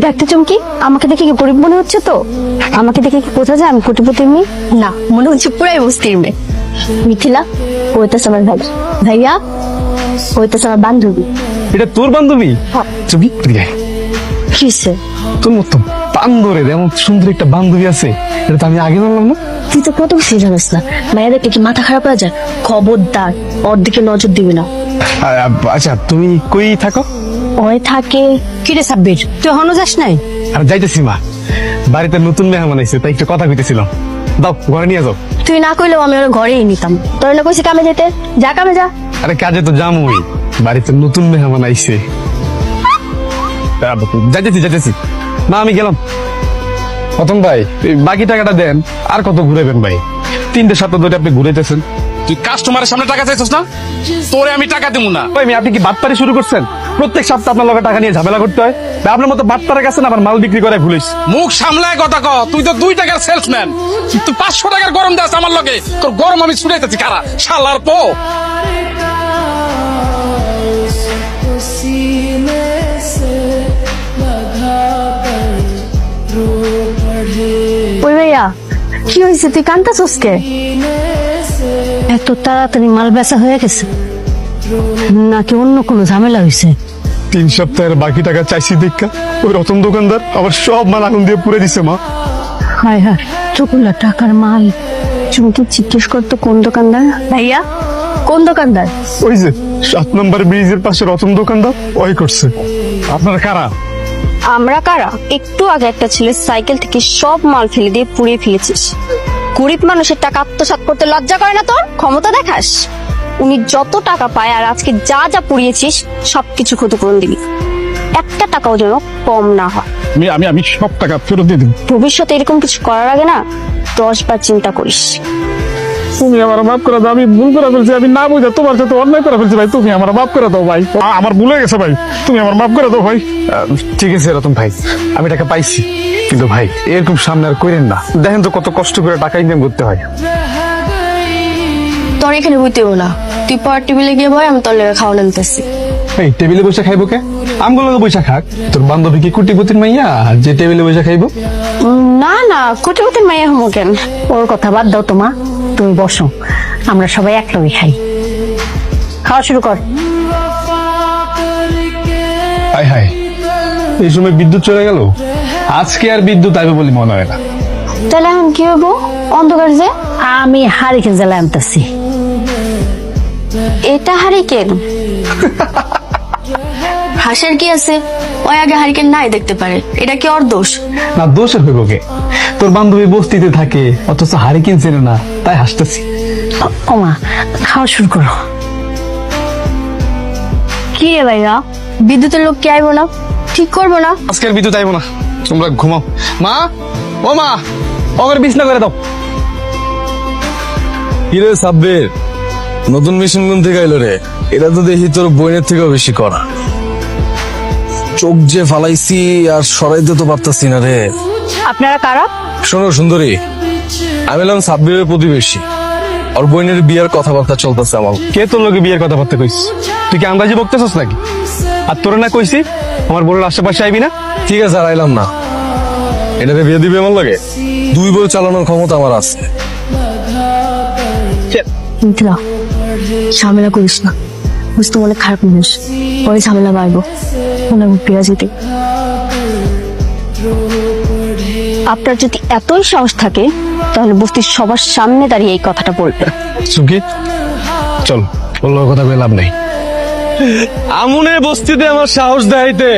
দেখতে চমকি, আমাকে দেখে কি গরিব মনে হচ্ছে? তো আমাকে দেখে কি বোঝা যায় আমি কোটিপতির মেয়ে? না, মনে হচ্ছে পুরাই বস্তির মেয়ে। মিথিলা, ওইটাছে আমার ভাই, ভাইয়া ওইটাছে আমার বান্ধবী। এটা তোর বান্ধবী? তুমি কিসে? তোর মতো বান্ধবী এমন সুন্দর একটা বান্ধবী আছে, এটা তো আমি আগে জানলাম না। তুই তো কত কিছু জানিস না। মায়া দেখলে কি মাথা খারাপ হয়ে যায়? খবরদার ওর দিকে নজর দিবি না। আচ্ছা তুমি কই থাকো? ওই থাকে। কিরে সাব্বির, তুই এখনো যাস নাই? আর যাইতেছি মা, বাড়িতে নতুন মেহমান আইছে, তাই একটু কথা কইতেছিলাম। দাও ঘরে নিয়ে যাও। তুই না কইলেও আমি ওর ঘরেই নিতাম। তোর না কইছি কামে যেতে, যা কামে যা। আরে কাজে তো যামই, বাড়িতে নতুন মেহমান আইছে। যাইতেছি মা, আমি গেলাম। প্রথম ভাই এই বাকি টাকাটা দেন, আর কত ঘুরাবেন ভাই? 3টে সপ্তাহ ধরে আপনি ঘুরাইতেছেন। তুই কাস্টমারের সামনে টাকা চাইছিস না? তোরে আমি টাকা দেবো না। ভাই আপনি কি বাটপারি শুরু করছেন? প্রত্যেক সপ্তাহে আপনার লগে টাকা নিয়ে ঝামেলা করতে হয় ভাই? আপনার মতো বাটপারের কাছে না আমার মাল বিক্রি করে ভুলিস। মুখ সামলায় কথা ক। তুই তো 2 টাকার সেলসম্যান, তুই 500 টাকার গরম দাস আমার লগে। তোর গরম আমি ছুটাইতেছি কারা শালার পো। ওই ভাইয়া, কি হয়েছে? তুই কান্তাছস কে? এত তাড়াতাড়ি মাল বেচা হয়ে গেছে নাকি অন্য কোনো ঝামেলা হয়েছে? 3 সপ্তাহের বাকি টাকা চাইছি দেখা ওই রতন দোকানদার আবার সব মাল আগুন দিয়ে পুড়ে দিছে মা। হায় হায়, চকুলা টাকার মাল। চুমকি জিজ্ঞেস করতো কোন দোকানদার? ভাইয়া কোন দোকানদার? ওই যে 7 নম্বর ব্রিজের পাশে রতন দোকানদার, ওই করছে। আপনারা কারা? আমরা কারা? একটু আগে একটা ছেলে সাইকেল থেকে সব মাল ফেলে দিয়ে পুড়িয়ে ফেলেছিস। গরিব মানুষের টাকা আত্মসাৎ করতে লজ্জা করে না তোর? ক্ষমতা দেখাস? উনি যত টাকা পায় আর আজকে যা যা পুড়িয়েছিস সবকিছু ক্ষতিপূরণ দিবি, একটা টাকাও যেন কম না হয়। আমি সব টাকা ফেরত দিয়ে দিন। ভবিষ্যতে এরকম কিছু করার আগে না 10 বার চিন্তা করিস। তুমি আমার মাফ করে দাও, আমি ভুল করে ফেলছি, আমি না বুঝে তোমার সাথে অন্যায় করে ফেলছি ভাই। তুমি আমার মাফ করে দাও ভাই, আমার ভুলে গেছে ভাই, তুমি আমার মাফ করে দাও ভাই। ঠিক আছে রতন ভাই, আমি টাকা পাইছি, কিন্তু ভাই এরকম সামনে আর করেন না। দেখেন তো কত কষ্ট করে টাকা ইনকাম করতে হয়। তোর এখানে বুঝতেও না, তুই পাওয়ার টেবিলে গিয়ে বয়, আমি তোর লেগে খাওয়া নিতেছি। এই টেবিলে বসে খাইবো কে? আমগুলো বসে খাক। তোর বান্ধবী কি কুটিপতির মাইয়া যে টেবিলে বসে খাইবো? না না, কোটিপতির মাইয়া হমো কেন? ওর কথা বাদ দাও তোমা, তুমি বসো, আমরা সবাই একলগে খাই। খাওয়া শুরু কর। হায় হায়, এই সময় বিদ্যুৎ চলে গেল। আজকে আর বিদ্যুৎ আসবে বলে মনে হয় না। তাহলে এখন কি হবো? অন্ধকার যে। আমি হারিকেন জ্বালা আনতেছি। এটা হারিকেন? হাসের কি আছে? ওই আগে হারিকেন নাই দেখতে পারে, এটা কি ওর দোষ? না, দোষের হইব কে? তোর বান্ধবী বস্তিতে থাকে, অথচ হারিকেন চেনে না, তাই হাসতেছি। ওমা, খাওয়া শুরু করো। কি রে ভাইয়া, বিদ্যুতের লোক কি আইবো না? ঠিক করবো না? আজকের বিদ্যুৎ আইব না, তোমরা ঘুমাও। মা, ও মা, ওদের বিছনা করে দাও। কিরে সাব্বির, নতুন মেশিন কোন থেকে এলো রে? এটা তো দেখি তোর বইনের থেকেও বেশি করা। চোখ যে ফালাইছি আর সরাইতে তো পারতাছি না রে। আপনারা কারা? শোনো সুন্দরী, আমি এলাম সাব্বিরের প্রতিবেশী। আর বইনের বিয়ের কথাবার্তা চলতেছে আমার। কে তোর লোকে বিয়ের কথা বলতে কইস? তুই কি আন্দাজি বকতেছস নাকি? আর তোর না কইছি আমার বোনের আশেপাশে আইবি না? ঠিক আছে, আর আইলাম না। এটাতে বিয়ে দিবে আমার লাগে? 2 বই চালানোর ক্ষমতা আমার আছে। মিথিলা, ঝামেলা করিস না, বুঝতে অনেক খারাপ মানুষ, পরে ঝামেলা বাড়বো। ওনার মুখিরা যেতে। আপনার যদি এতই সাহস থাকে তাহলে বস্তির সবার সামনে দাঁড়িয়ে এই কথাটা বলবে। সুখী, চল, বললো কথা বলে লাভ নেই। আমুনের বস্তিতে আমার সাহস দেখাইতে